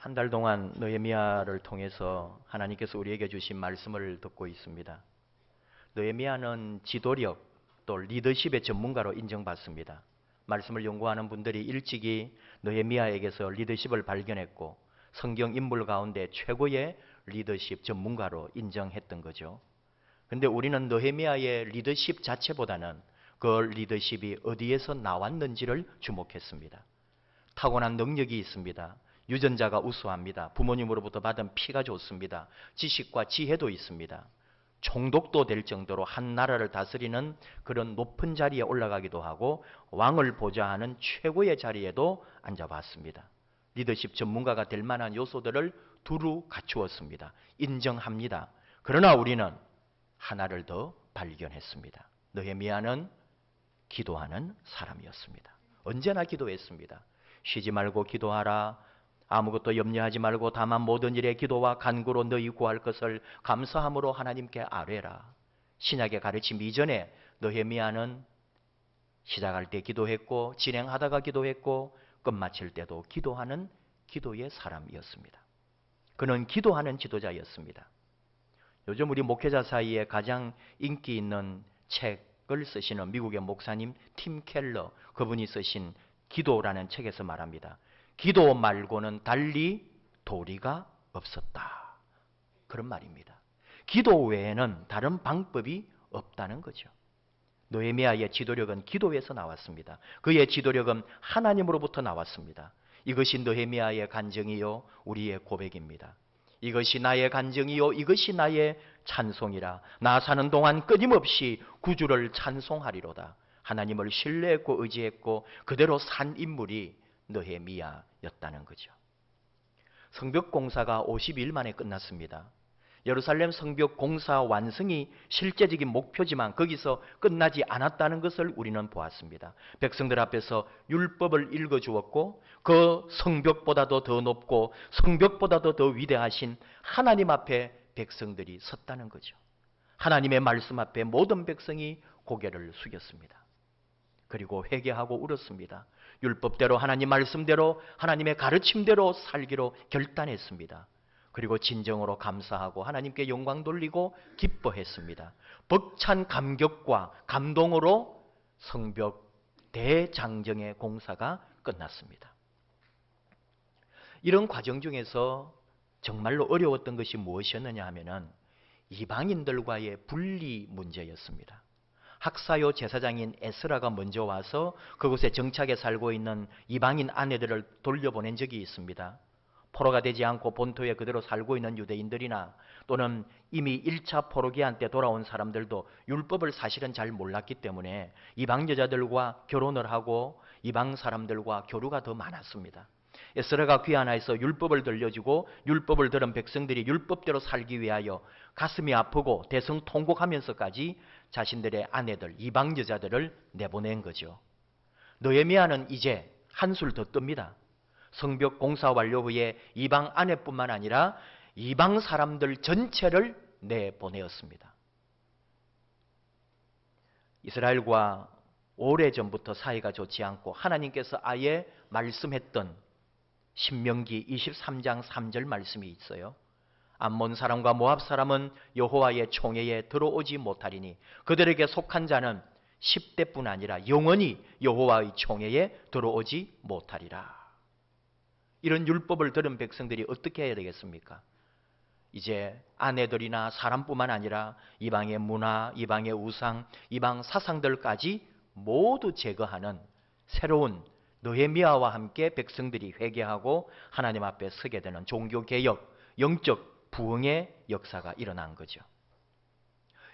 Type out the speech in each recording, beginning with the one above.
한 달 동안 느헤미야를 통해서 하나님께서 우리에게 주신 말씀을 듣고 있습니다. 느헤미야는 지도력 또 리더십의 전문가로 인정받습니다. 말씀을 연구하는 분들이 일찍이 느헤미야에게서 리더십을 발견했고 성경 인물 가운데 최고의 리더십 전문가로 인정했던 거죠. 그런데 우리는 느헤미야의 리더십 자체보다는 그 리더십이 어디에서 나왔는지를 주목했습니다. 타고난 능력이 있습니다. 유전자가 우수합니다. 부모님으로부터 받은 피가 좋습니다. 지식과 지혜도 있습니다. 총독도 될 정도로 한 나라를 다스리는 그런 높은 자리에 올라가기도 하고 왕을 보좌하는 최고의 자리에도 앉아봤습니다. 리더십 전문가가 될 만한 요소들을 두루 갖추었습니다. 인정합니다. 그러나 우리는 하나를 더 발견했습니다. 느헤미야는 기도하는 사람이었습니다. 언제나 기도했습니다. 쉬지 말고 기도하라. 아무것도 염려하지 말고 다만 모든 일에 기도와 간구로 너희 구할 것을 감사함으로 하나님께 아뢰라. 신약의 가르침 이전에 느헤미야는 시작할 때 기도했고 진행하다가 기도했고 끝마칠 때도 기도하는 기도의 사람이었습니다. 그는 기도하는 지도자였습니다. 요즘 우리 목회자 사이에 가장 인기 있는 책을 쓰시는 미국의 목사님 팀 켈러, 그분이 쓰신 기도라는 책에서 말합니다. 기도 말고는 달리 도리가 없었다. 그런 말입니다. 기도 외에는 다른 방법이 없다는 거죠. 느헤미야의 지도력은 기도에서 나왔습니다. 그의 지도력은 하나님으로부터 나왔습니다. 이것이 느헤미야의 간증이요 우리의 고백입니다. 이것이 나의 간증이요 이것이 나의 찬송이라. 나 사는 동안 끊임없이 구주를 찬송하리로다. 하나님을 신뢰했고 의지했고 그대로 산 인물이 느헤미야였다는 거죠. 성벽 공사가 50일 만에 끝났습니다. 예루살렘 성벽 공사 완성이 실제적인 목표지만 거기서 끝나지 않았다는 것을 우리는 보았습니다. 백성들 앞에서 율법을 읽어주었고 그 성벽보다도 더 높고 성벽보다도 더 위대하신 하나님 앞에 백성들이 섰다는 거죠. 하나님의 말씀 앞에 모든 백성이 고개를 숙였습니다. 그리고 회개하고 울었습니다. 율법대로 하나님 말씀대로 하나님의 가르침대로 살기로 결단했습니다. 그리고 진정으로 감사하고 하나님께 영광 돌리고 기뻐했습니다. 벅찬 감격과 감동으로 성벽 대장정의 공사가 끝났습니다. 이런 과정 중에서 정말로 어려웠던 것이 무엇이었느냐 하면은 이방인들과의 분리 문제였습니다. 학사요 제사장인 에스라가 먼저 와서 그곳에 정착해 살고 있는 이방인 아내들을 돌려보낸 적이 있습니다. 포로가 되지 않고 본토에 그대로 살고 있는 유대인들이나 또는 이미 1차 포로기한 때 돌아온 사람들도 율법을 사실은 잘 몰랐기 때문에 이방 여자들과 결혼을 하고 이방 사람들과 교류가 더 많았습니다. 에스라가 귀환하여서 율법을 들려주고 율법을 들은 백성들이 율법대로 살기 위하여 가슴이 아프고 대성통곡하면서까지 자신들의 아내들, 이방 여자들을 내보낸 거죠. 느헤미야는 이제 한술 더 뜹니다. 성벽 공사 완료 후에 이방 아내뿐만 아니라 이방 사람들 전체를 내보내었습니다. 이스라엘과 오래전부터 사이가 좋지 않고 하나님께서 아예 말씀했던 신명기 23장 3절 말씀이 있어요. 암몬 사람과 모압 사람은 여호와의 총회에 들어오지 못하리니 그들에게 속한 자는 10대뿐 아니라 영원히 여호와의 총회에 들어오지 못하리라. 이런 율법을 들은 백성들이 어떻게 해야 되겠습니까? 이제 아내들이나 사람뿐만 아니라 이방의 문화, 이방의 우상, 이방 사상들까지 모두 제거하는 새로운 느헤미야와 함께 백성들이 회개하고 하나님 앞에 서게 되는 종교개혁, 영적 부흥의 역사가 일어난 거죠.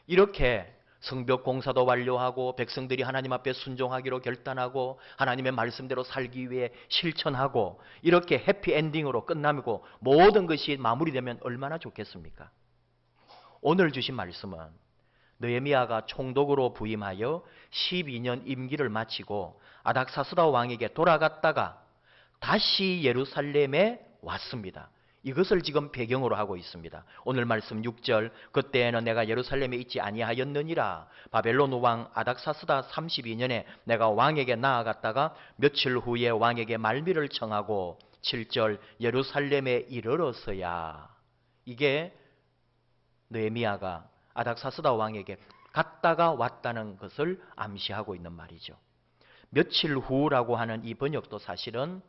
이렇게 성벽 공사도 완료하고 백성들이 하나님 앞에 순종하기로 결단하고 하나님의 말씀대로 살기 위해 실천하고 이렇게 해피엔딩으로 끝나고 모든 것이 마무리되면 얼마나 좋겠습니까? 오늘 주신 말씀은 느헤미야가 총독으로 부임하여 12년 임기를 마치고 아닥사스다 왕에게 돌아갔다가 다시 예루살렘에 왔습니다. 이것을 지금 배경으로 하고 있습니다. 오늘 말씀 6절, 그때에는 내가 예루살렘에 있지 아니하였느니라. 바벨론 왕 아닥사스다 32년에 내가 왕에게 나아갔다가 며칠 후에 왕에게 말미를 청하고 7절 예루살렘에 이르러서야. 이게 느헤미야가 아닥사스다 왕에게 갔다가 왔다는 것을 암시하고 있는 말이죠. 며칠 후라고 하는 이 번역도 사실은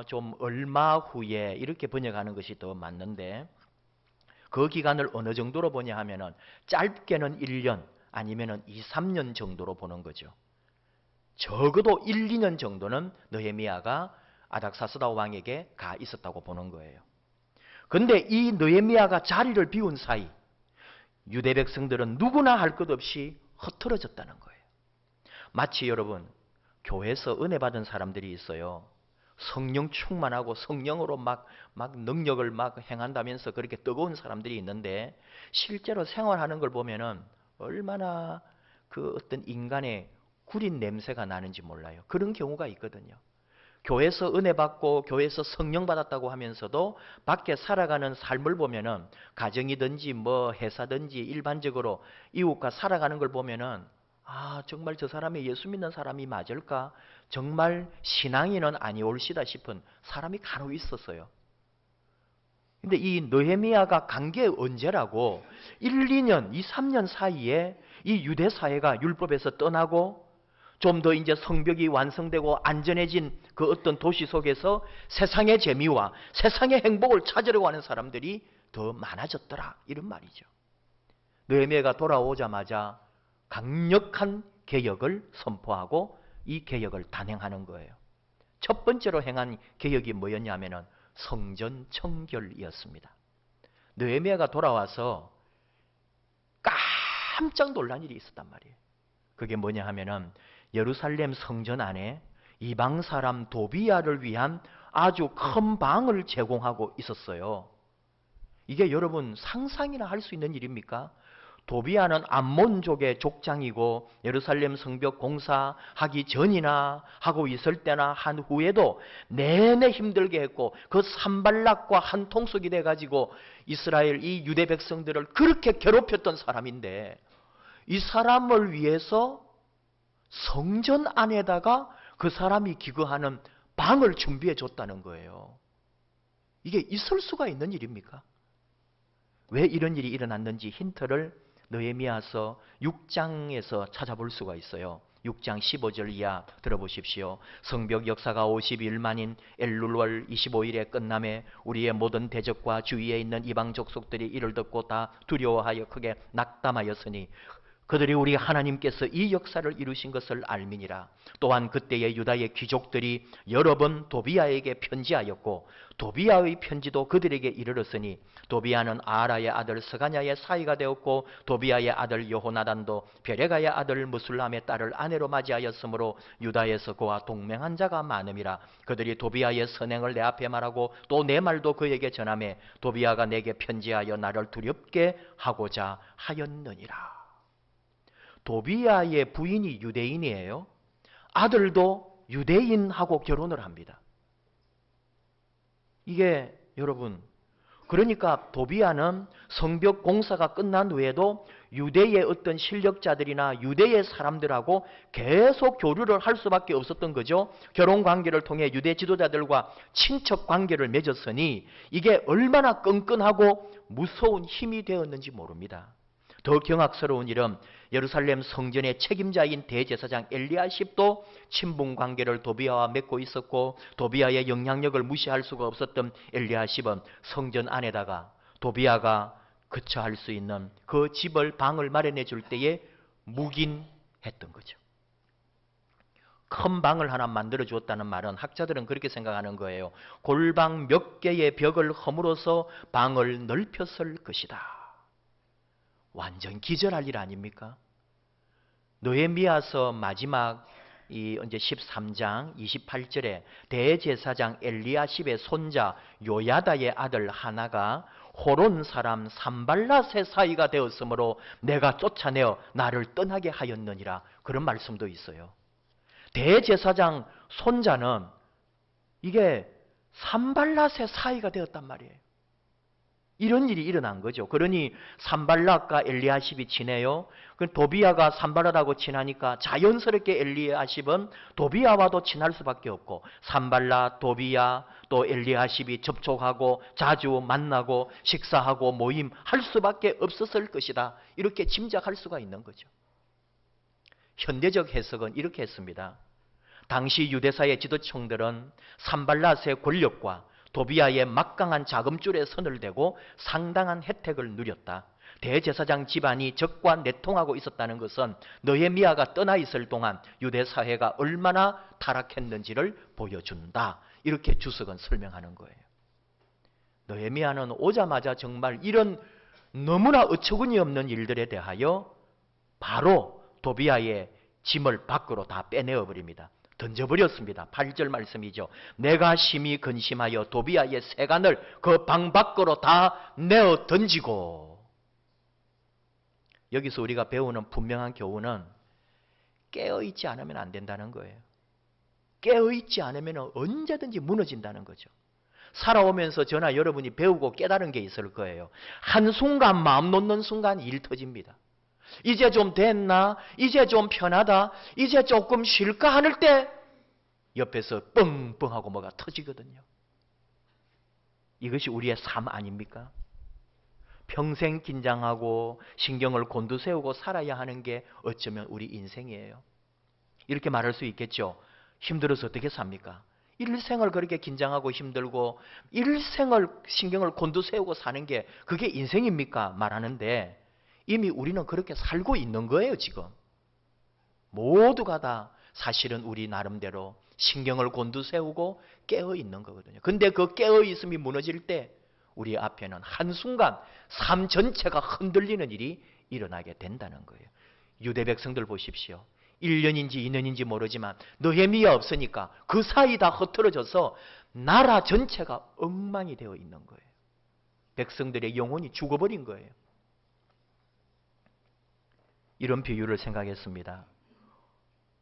좀 얼마 후에 이렇게 번역하는 것이 더 맞는데, 그 기간을 어느 정도로 보냐 하면은 짧게는 1년 아니면은 2, 3년 정도로 보는 거죠. 적어도 1, 2년 정도는 느헤미야가 아닥사스다 왕에게 가 있었다고 보는 거예요. 근데 이 느헤미야가 자리를 비운 사이 유대 백성들은 누구나 할 것 없이 흩어졌다는 거예요. 마치 여러분, 교회에서 은혜 받은 사람들이 있어요. 성령 충만하고 성령으로 막 능력을 막 행한다면서 그렇게 뜨거운 사람들이 있는데, 실제로 생활하는 걸 보면은 얼마나 그 어떤 인간의 구린 냄새가 나는지 몰라요. 그런 경우가 있거든요. 교회에서 은혜 받고 교회에서 성령 받았다고 하면서도 밖에 살아가는 삶을 보면은, 가정이든지 뭐 회사든지 일반적으로 이웃과 살아가는 걸 보면은, 아, 정말 저 사람이 예수 믿는 사람이 맞을까? 정말 신앙인은 아니올시다 싶은 사람이 간혹 있었어요. 근데 이 느헤미야가 간 게 언제라고? 1, 2년, 2, 3년 사이에 이 유대 사회가 율법에서 떠나고 좀 더 이제 성벽이 완성되고 안전해진 그 어떤 도시 속에서 세상의 재미와 세상의 행복을 찾으려고 하는 사람들이 더 많아졌더라, 이런 말이죠. 느헤미야가 돌아오자마자 강력한 개혁을 선포하고 이 개혁을 단행하는 거예요. 첫 번째로 행한 개혁이 뭐였냐면은 성전 청결이었습니다. 느헤미야가 돌아와서 깜짝 놀란 일이 있었단 말이에요. 그게 뭐냐 하면은 예루살렘 성전 안에 이방 사람 도비야를 위한 아주 큰 방을 제공하고 있었어요. 이게 여러분 상상이나 할 수 있는 일입니까? 도비야는 암몬족의 족장이고 예루살렘 성벽 공사하기 전이나 하고 있을 때나 한 후에도 내내 힘들게 했고, 그 산발락과 한 통속이 돼가지고 이스라엘 이 유대 백성들을 그렇게 괴롭혔던 사람인데, 이 사람을 위해서 성전 안에다가 그 사람이 기거하는 방을 준비해 줬다는 거예요. 이게 있을 수가 있는 일입니까? 왜 이런 일이 일어났는지 힌트를 느헤미야서 6장에서 찾아볼 수가 있어요. 6장 15절 이하 들어보십시오. 성벽 역사가 50일 만인 엘룰월 25일에 끝남에 우리의 모든 대적과 주위에 있는 이방 족속들이 이를 듣고 다 두려워하여 크게 낙담하였으니 그들이 우리 하나님께서 이 역사를 이루신 것을 알미니라. 또한 그때의 유다의 귀족들이 여러 번 도비야에게 편지하였고 도비야의 편지도 그들에게 이르렀으니 도비야는 아라의 아들 스가냐의 사이가 되었고 도비야의 아들 여호나단도 베레가의 아들 무술람의 딸을 아내로 맞이하였으므로 유다에서 그와 동맹한 자가 많음이라. 그들이 도비야의 선행을 내 앞에 말하고 또 내 말도 그에게 전하매 도비야가 내게 편지하여 나를 두렵게 하고자 하였느니라. 도비야의 부인이 유대인이에요. 아들도 유대인하고 결혼을 합니다. 이게 여러분, 그러니까 도비야는 성벽 공사가 끝난 후에도 유대의 어떤 실력자들이나 유대의 사람들하고 계속 교류를 할 수밖에 없었던 거죠. 결혼 관계를 통해 유대 지도자들과 친척 관계를 맺었으니 이게 얼마나 끈끈하고 무서운 힘이 되었는지 모릅니다. 더 경악스러운 일은 예루살렘 성전의 책임자인 대제사장 엘리야십도 친분 관계를 도비야와 맺고 있었고, 도비야의 영향력을 무시할 수가 없었던 엘리야십은 성전 안에다가 도비야가 거처할 수 있는 그 집을, 방을 마련해 줄 때에 묵인했던 거죠. 큰 방을 하나 만들어 주었다는 말은 학자들은 그렇게 생각하는 거예요. 골방 몇 개의 벽을 허물어서 방을 넓혔을 것이다. 완전 기절할 일 아닙니까? 느헤미야서 마지막 이제 13장 28절에 대제사장 엘리야십의 손자 요야다의 아들 하나가 호론 사람 산발랏의 사이가 되었으므로 내가 쫓아내어 나를 떠나게 하였느니라, 그런 말씀도 있어요. 대제사장 손자는 이게 산발랏의 사이가 되었단 말이에요. 이런 일이 일어난 거죠. 그러니 산발랏과 엘리야십이 친해요. 도비야가 산발랏하고 친하니까 자연스럽게 엘리야십은 도비야와도 친할 수밖에 없고 산발랏, 도비야, 또 엘리야십이 접촉하고 자주 만나고 식사하고 모임할 수밖에 없었을 것이다. 이렇게 짐작할 수가 있는 거죠. 현대적 해석은 이렇게 했습니다. 당시 유대사의 지도층들은 산발랏의 권력과 도비아의 막강한 자금줄에 선을 대고 상당한 혜택을 누렸다. 대제사장 집안이 적과 내통하고 있었다는 것은 느헤미야가 떠나 있을 동안 유대 사회가 얼마나 타락했는지를 보여준다. 이렇게 주석은 설명하는 거예요. 느헤미야는 오자마자 정말 이런 너무나 어처구니 없는 일들에 대하여 바로 도비아의 짐을 밖으로 다 빼내어 버립니다. 던져버렸습니다. 8절 말씀이죠. 내가 심히 근심하여 도비아의 세간을 그 방 밖으로 다 내어 던지고. 여기서 우리가 배우는 분명한 교훈은 깨어있지 않으면 안 된다는 거예요. 깨어있지 않으면 언제든지 무너진다는 거죠. 살아오면서 저나 여러분이 배우고 깨달은 게 있을 거예요. 한순간 마음 놓는 순간 일 터집니다. 이제 좀 됐나? 이제 좀 편하다? 이제 조금 쉴까? 하는 때 옆에서 뻥뻥하고 뭐가 터지거든요. 이것이 우리의 삶 아닙니까? 평생 긴장하고 신경을 곤두세우고 살아야 하는 게 어쩌면 우리 인생이에요. 이렇게 말할 수 있겠죠. 힘들어서 어떻게 삽니까? 일생을 그렇게 긴장하고 힘들고 일생을 신경을 곤두세우고 사는 게 그게 인생입니까? 말하는데 이미 우리는 그렇게 살고 있는 거예요, 지금. 모두가 다 사실은 우리 나름대로 신경을 곤두세우고 깨어 있는 거거든요. 근데 그 깨어 있음이 무너질 때 우리 앞에는 한순간 삶 전체가 흔들리는 일이 일어나게 된다는 거예요. 유대 백성들 보십시오. 1년인지 2년인지 모르지만 느헤미야 없으니까 그 사이 다 흐트러져서 나라 전체가 엉망이 되어 있는 거예요. 백성들의 영혼이 죽어버린 거예요. 이런 비유를 생각했습니다.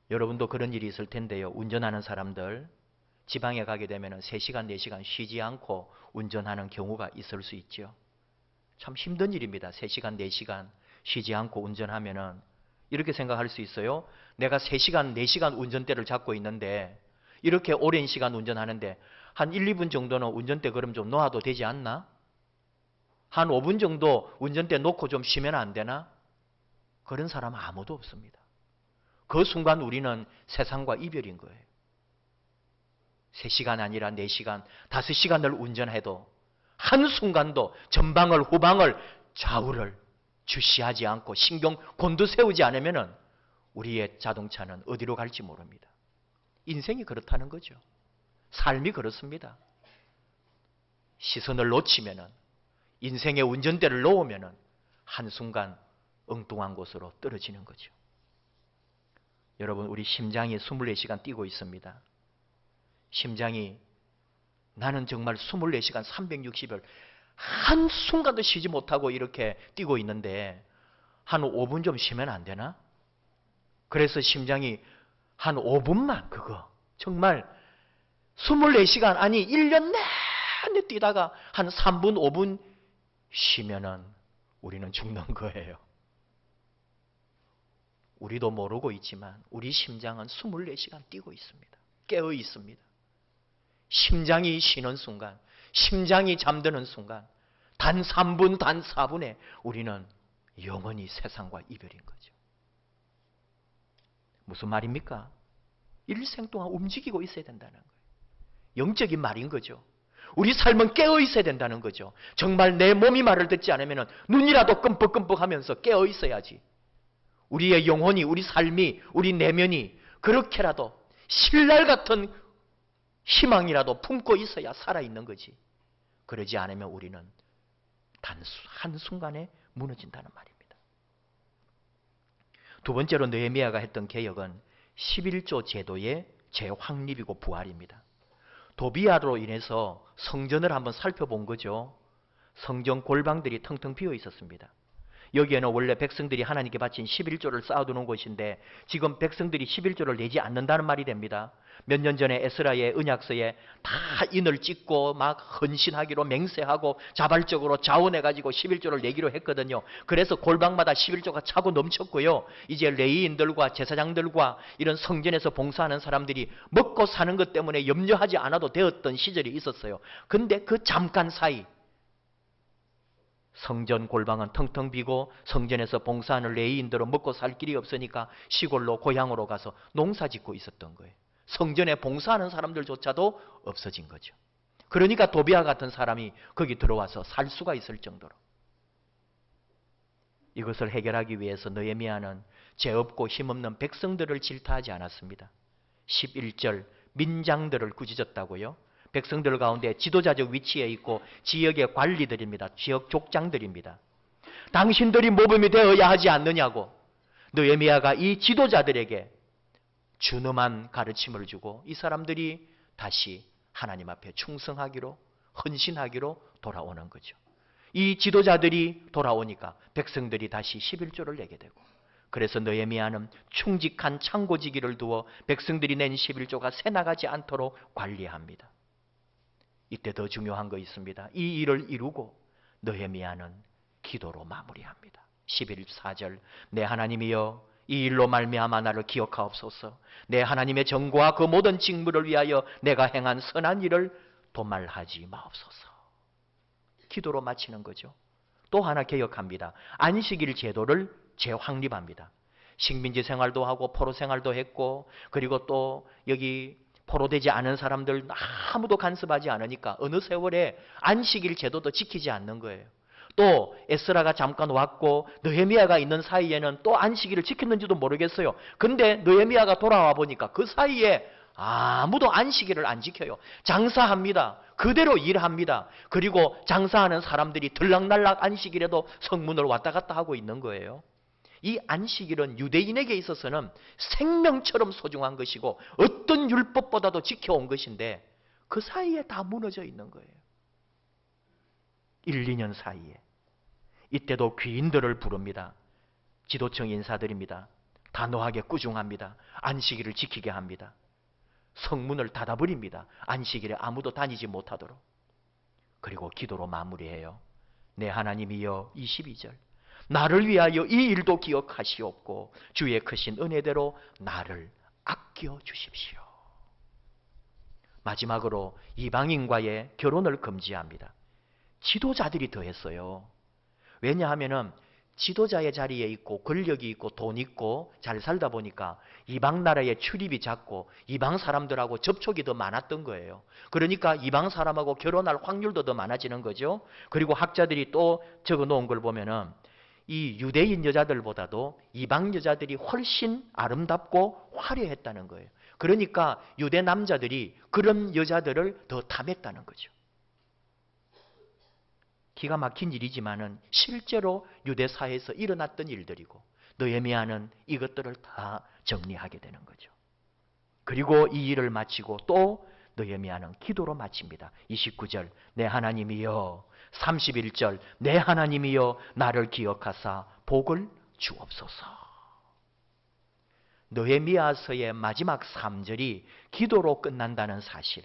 여러분도 그런 일이 있을 텐데요. 운전하는 사람들 지방에 가게 되면 3시간, 4시간 쉬지 않고 운전하는 경우가 있을 수 있죠. 참 힘든 일입니다. 3시간, 4시간 쉬지 않고 운전하면은 이렇게 생각할 수 있어요. 내가 3시간, 4시간 운전대를 잡고 있는데 이렇게 오랜 시간 운전하는데 한 1, 2분 정도는 운전대 그럼 좀 놓아도 되지 않나? 한 5분 정도 운전대 놓고 좀 쉬면 안 되나? 그런 사람 아무도 없습니다. 그 순간 우리는 세상과 이별인 거예요. 3시간 아니라 4시간, 5시간을 운전해도 한순간도 전방을 후방을 좌우를 주시하지 않고 신경 곤두세우지 않으면 우리의 자동차는 어디로 갈지 모릅니다. 인생이 그렇다는 거죠. 삶이 그렇습니다. 시선을 놓치면 인생의 운전대를 놓으면 한순간 엉뚱한 곳으로 떨어지는 거죠. 여러분, 우리 심장이 24시간 뛰고 있습니다. 심장이 나는 정말 24시간 360일 한순간도 쉬지 못하고 이렇게 뛰고 있는데 한 5분 좀 쉬면 안 되나? 그래서 심장이 한 5분만 그거 정말 24시간 아니 1년 내내 뛰다가 한 3분 5분 쉬면은 우리는 죽는 거예요. 우리도 모르고 있지만 우리 심장은 24시간 뛰고 있습니다. 깨어 있습니다. 심장이 쉬는 순간, 심장이 잠드는 순간 단 3분, 단 4분에 우리는 영원히 세상과 이별인 거죠. 무슨 말입니까? 일생 동안 움직이고 있어야 된다는 거예요. 영적인 말인 거죠. 우리 삶은 깨어 있어야 된다는 거죠. 정말 내 몸이 말을 듣지 않으면 눈이라도 끔뻑끔뻑 하면서 깨어 있어야지. 우리의 영혼이, 우리 삶이, 우리 내면이 그렇게라도 신랄 같은 희망이라도 품고 있어야 살아있는 거지. 그러지 않으면 우리는 한순간에 무너진다는 말입니다. 두 번째로 느헤미야가 했던 개혁은 11조 제도의 재확립이고 부활입니다. 도비아로 인해서 성전을 한번 살펴본 거죠. 성전 골방들이 텅텅 비어 있었습니다. 여기에는 원래 백성들이 하나님께 바친 11조를 쌓아두는 곳인데 지금 백성들이 11조를 내지 않는다는 말이 됩니다. 몇 년 전에 에스라의 언약서에 다 인을 찍고 막 헌신하기로 맹세하고 자발적으로 자원해가지고 11조를 내기로 했거든요. 그래서 골방마다 11조가 차고 넘쳤고요. 이제 레위인들과 제사장들과 이런 성전에서 봉사하는 사람들이 먹고 사는 것 때문에 염려하지 않아도 되었던 시절이 있었어요. 근데 그 잠깐 사이 성전 골방은 텅텅 비고 성전에서 봉사하는 레위인들은 먹고 살 길이 없으니까 시골로 고향으로 가서 농사 짓고 있었던 거예요. 성전에 봉사하는 사람들조차도 없어진 거죠. 그러니까 도비아 같은 사람이 거기 들어와서 살 수가 있을 정도로. 이것을 해결하기 위해서 느헤미야는 죄 없고 힘없는 백성들을 질타하지 않았습니다. 11절 민장들을 꾸짖었다고요. 백성들 가운데 지도자적 위치에 있고 지역의 관리들입니다. 지역 족장들입니다. 당신들이 모범이 되어야 하지 않느냐고 느헤미야가 이 지도자들에게 준엄한 가르침을 주고 이 사람들이 다시 하나님 앞에 충성하기로 헌신하기로 돌아오는 거죠. 이 지도자들이 돌아오니까 백성들이 다시 11조를 내게 되고 그래서 느헤미야는 충직한 창고지기를 두어 백성들이 낸 11조가 새나가지 않도록 관리합니다. 이때 더 중요한 거 있습니다. 이 일을 이루고 느헤미야는 기도로 마무리합니다. 11.4절 내 하나님이여 이 일로 말미암아 나를 기억하옵소서. 내 하나님의 정과 그 모든 직무를 위하여 내가 행한 선한 일을 도말하지 마옵소서. 기도로 마치는 거죠. 또 하나 개혁합니다. 안식일 제도를 재확립합니다. 식민지 생활도 하고 포로 생활도 했고 그리고 또 여기 포로되지 않은 사람들 아무도 간섭하지 않으니까 어느 세월에 안식일 제도도 지키지 않는 거예요. 또 에스라가 잠깐 왔고 느헤미야가 있는 사이에는 또 안식일을 지켰는지도 모르겠어요. 근데 느헤미야가 돌아와 보니까 그 사이에 아무도 안식일을 안 지켜요. 장사합니다. 그대로 일합니다. 그리고 장사하는 사람들이 들락날락 안식일에도 성문을 왔다 갔다 하고 있는 거예요. 이 안식일은 유대인에게 있어서는 생명처럼 소중한 것이고 어떤 율법보다도 지켜온 것인데 그 사이에 다 무너져 있는 거예요. 1, 2년 사이에. 이때도 귀인들을 부릅니다. 지도청 인사들입니다. 단호하게 꾸중합니다. 안식일을 지키게 합니다. 성문을 닫아버립니다. 안식일에 아무도 다니지 못하도록. 그리고 기도로 마무리해요. 내 하나님이여 22절 나를 위하여 이 일도 기억하시옵고 주의 크신 은혜대로 나를 아껴주십시오. 마지막으로 이방인과의 결혼을 금지합니다. 지도자들이 더했어요. 왜냐하면 지도자의 자리에 있고 권력이 있고 돈 있고 잘 살다 보니까 이방 나라의 출입이 작고 이방 사람들하고 접촉이 더 많았던 거예요. 그러니까 이방 사람하고 결혼할 확률도 더 많아지는 거죠. 그리고 학자들이 또 적어 놓은 걸 보면은 이 유대인 여자들보다도 이방 여자들이 훨씬 아름답고 화려했다는 거예요. 그러니까 유대 남자들이 그런 여자들을 더 탐했다는 거죠. 기가 막힌 일이지만은 실제로 유대 사회에서 일어났던 일들이고 느헤미야는 이것들을 다 정리하게 되는 거죠. 그리고 이 일을 마치고 또 느헤미야는 기도로 마칩니다. 29절 내 하나님이여 31절 내 하나님이여 나를 기억하사 복을 주옵소서. 느헤미야서의 마지막 3절이 기도로 끝난다는 사실.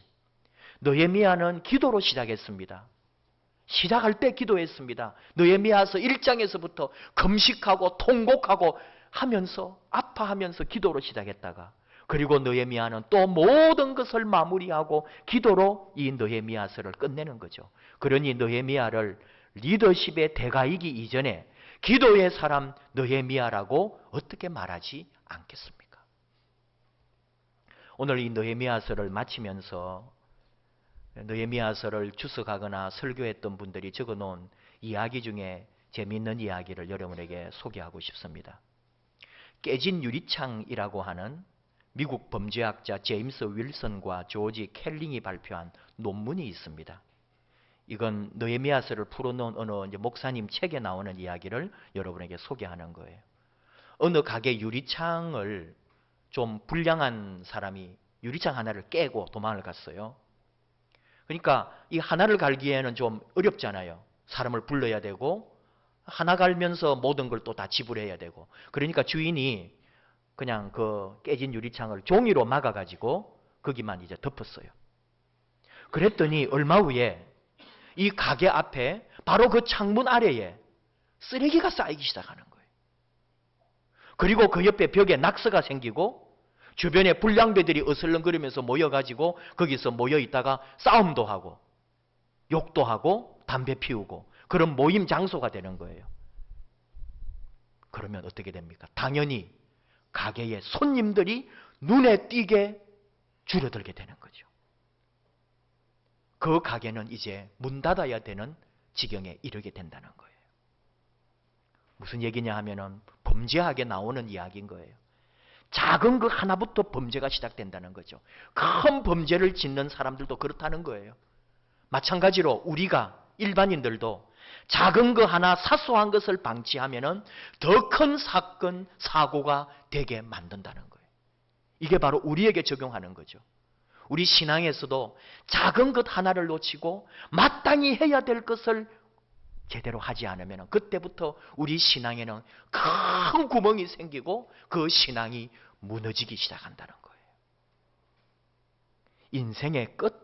느헤미야는 기도로 시작했습니다. 시작할 때 기도했습니다. 느헤미야서 1장에서부터 금식하고 통곡하고 하면서 아파하면서 기도로 시작했다가 그리고 느헤미야는 또 모든 것을 마무리하고 기도로 이 느헤미야서를 끝내는 거죠. 그러니 느헤미야를 리더십의 대가이기 이전에 기도의 사람 느헤미야라고 어떻게 말하지 않겠습니까? 오늘 이 느헤미야서를 마치면서 느헤미야서를 주석하거나 설교했던 분들이 적어놓은 이야기 중에 재미있는 이야기를 여러분에게 소개하고 싶습니다. 깨진 유리창이라고 하는 미국 범죄학자 제임스 윌슨과 조지 켈링이 발표한 논문이 있습니다. 이건 느헤미야서를 풀어놓은 어느 목사님 책에 나오는 이야기를 여러분에게 소개하는 거예요. 어느 가게 유리창을 좀 불량한 사람이 유리창 하나를 깨고 도망을 갔어요. 그러니까 이 하나를 갈기에는 좀 어렵잖아요. 사람을 불러야 되고 하나 갈면서 모든 걸 또 다 지불해야 되고, 그러니까 주인이 그냥 그 깨진 유리창을 종이로 막아가지고 거기만 이제 덮었어요. 그랬더니 얼마 후에 이 가게 앞에 바로 그 창문 아래에 쓰레기가 쌓이기 시작하는 거예요. 그리고 그 옆에 벽에 낙서가 생기고 주변에 불량배들이 어슬렁거리면서 모여가지고 거기서 모여있다가 싸움도 하고 욕도 하고 담배 피우고 그런 모임 장소가 되는 거예요. 그러면 어떻게 됩니까? 당연히 가게에 손님들이 눈에 띄게 줄어들게 되는 거죠. 그 가게는 이제 문 닫아야 되는 지경에 이르게 된다는 거예요. 무슨 얘기냐 하면은 범죄하게 나오는 이야기인 거예요. 작은 그 하나부터 범죄가 시작된다는 거죠. 큰 범죄를 짓는 사람들도 그렇다는 거예요. 마찬가지로 우리가 일반인들도 작은 거 하나 사소한 것을 방치하면은 더 큰 사건, 사고가 되게 만든다는 거예요. 이게 바로 우리에게 적용하는 거죠. 우리 신앙에서도 작은 것 하나를 놓치고 마땅히 해야 될 것을 제대로 하지 않으면 그때부터 우리 신앙에는 큰 구멍이 생기고 그 신앙이 무너지기 시작한다는 거예요. 인생의 끝,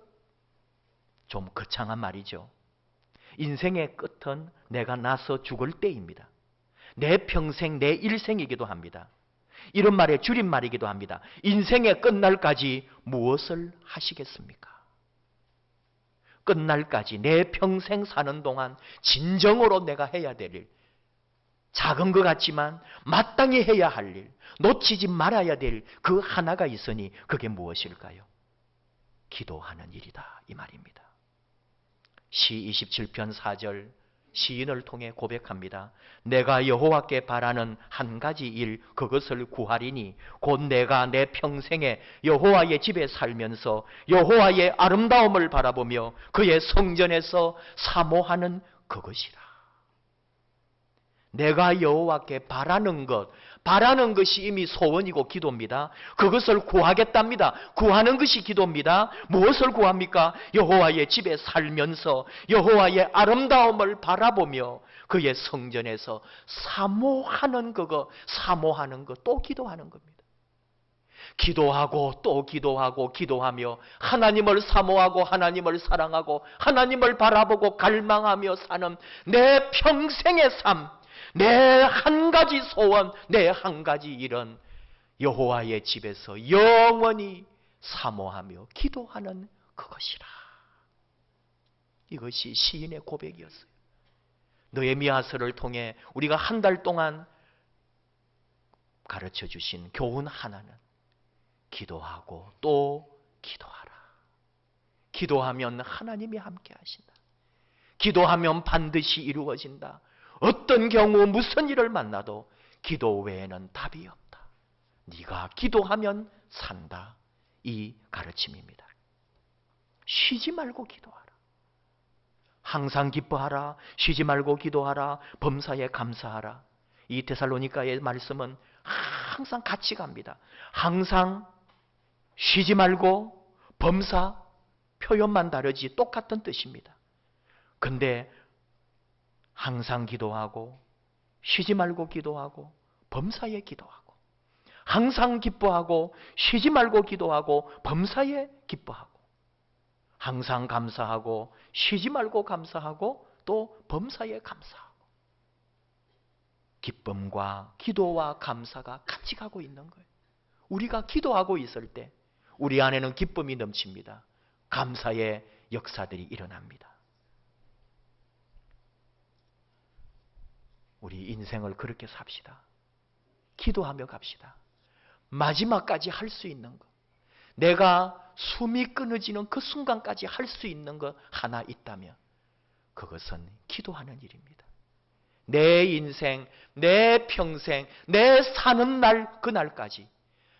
좀 거창한 말이죠. 인생의 끝은 내가 나서 죽을 때입니다. 내 평생, 내 일생이기도 합니다. 이런 말의 줄임말이기도 합니다. 인생의 끝날까지 무엇을 하시겠습니까? 끝날까지 내 평생 사는 동안 진정으로 내가 해야 될 일, 작은 것 같지만 마땅히 해야 할 일, 놓치지 말아야 될 그 하나가 있으니 그게 무엇일까요? 기도하는 일이다, 이 말입니다. 시 27편 4절 시인을 통해 고백합니다. 내가 여호와께 바라는 한 가지 일, 그것을 구하리니 곧 내가 내 평생에 여호와의 집에 살면서 여호와의 아름다움을 바라보며 그의 성전에서 사모하는 그것이라. 내가 여호와께 바라는 것, 바라는 것이 이미 소원이고 기도입니다. 그것을 구하겠답니다. 구하는 것이 기도입니다. 무엇을 구합니까? 여호와의 집에 살면서 여호와의 아름다움을 바라보며 그의 성전에서 사모하는 그거, 사모하는 것, 또 기도하는 겁니다. 기도하고 또 기도하고 기도하며 하나님을 사모하고 하나님을 사랑하고 하나님을 바라보고 갈망하며 사는 내 평생의 삶, 내 한 가지 소원, 내 한 가지 일은 여호와의 집에서 영원히 사모하며 기도하는 그것이라. 이것이 시인의 고백이었어요. 느헤미야서를 통해 우리가 한 달 동안 가르쳐 주신 교훈 하나는 기도하고 또 기도하라. 기도하면 하나님이 함께 하신다. 기도하면 반드시 이루어진다. 어떤 경우 무슨 일을 만나도 기도 외에는 답이 없다. 네가 기도하면 산다. 이 가르침입니다. 쉬지 말고 기도하라. 항상 기뻐하라. 쉬지 말고 기도하라. 범사에 감사하라. 이 데살로니가의 말씀은 항상 같이 갑니다. 항상 쉬지 말고 범사, 표현만 다르지 똑같은 뜻입니다. 근데 항상 기도하고 쉬지 말고 기도하고 범사에 기도하고 항상 기뻐하고 쉬지 말고 기도하고 범사에 기뻐하고 항상 감사하고 쉬지 말고 감사하고 또 범사에 감사하고 기쁨과 기도와 감사가 같이 가고 있는 거예요. 우리가 기도하고 있을 때 우리 안에는 기쁨이 넘칩니다. 감사의 역사들이 일어납니다. 우리 인생을 그렇게 삽시다. 기도하며 갑시다. 마지막까지 할 수 있는 것, 내가 숨이 끊어지는 그 순간까지 할 수 있는 것 하나 있다면 그것은 기도하는 일입니다. 내 인생, 내 평생, 내 사는 날 그날까지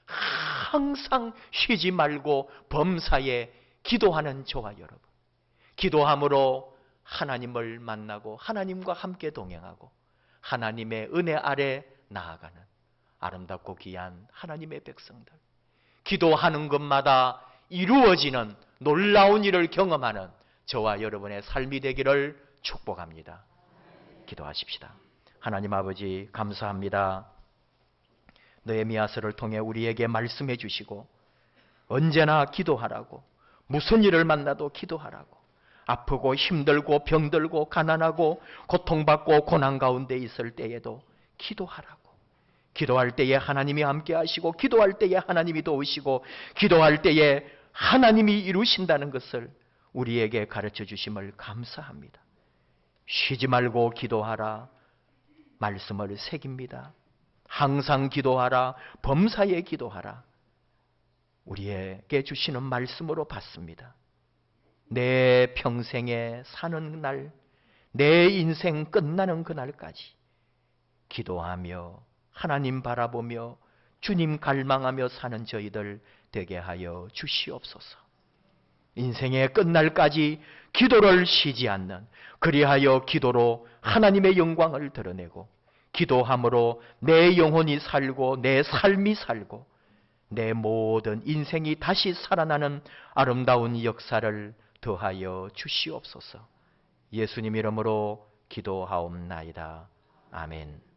항상 쉬지 말고 범사에 기도하는 저와 여러분, 기도함으로 하나님을 만나고 하나님과 함께 동행하고 하나님의 은혜 아래 나아가는 아름답고 귀한 하나님의 백성들, 기도하는 것마다 이루어지는 놀라운 일을 경험하는 저와 여러분의 삶이 되기를 축복합니다. 기도하십시다. 하나님 아버지 감사합니다. 느헤미야서를 통해 우리에게 말씀해 주시고 언제나 기도하라고, 무슨 일을 만나도 기도하라고, 아프고 힘들고 병들고 가난하고 고통받고 고난 가운데 있을 때에도 기도하라고, 기도할 때에 하나님이 함께 하시고 기도할 때에 하나님이 도우시고 기도할 때에 하나님이 이루신다는 것을 우리에게 가르쳐 주심을 감사합니다. 쉬지 말고 기도하라 말씀을 새깁니다. 항상 기도하라, 범사에 기도하라, 우리에게 주시는 말씀으로 받습니다. 내 평생에 사는 날, 내 인생 끝나는 그날까지 기도하며 하나님 바라보며 주님 갈망하며 사는 저희들 되게 하여 주시옵소서. 인생의 끝날까지 기도를 쉬지 않는, 그리하여 기도로 하나님의 영광을 드러내고 기도함으로 내 영혼이 살고 내 삶이 살고 내 모든 인생이 다시 살아나는 아름다운 역사를 더하여 주시옵소서. 예수님 이름으로 기도하옵나이다. 아멘.